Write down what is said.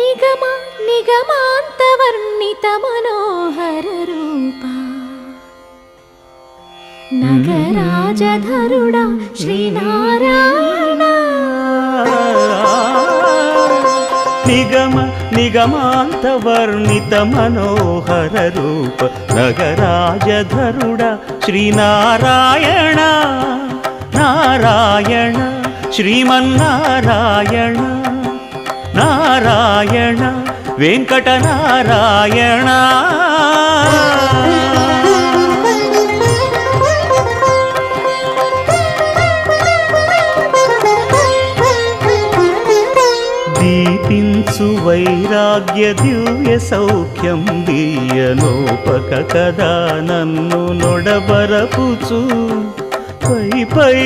నిగమ నిగమాంతవర్ణిత మనోహర రూపా నగరాజధరుడా శ్రీనారాయణ నిగమ నిగమాంతవర్ణిత మనోహర రూప నగరాజధరుడా శ్రీనారాయణ నారాయణ శ్రీమన్నారాయణ నారాయణ వెంకటనారాయణ దీపించు వైరాగ్య దివ్య సౌఖ్యం దీయనోపక కదా నన్ను నొడబరపుచు పై పై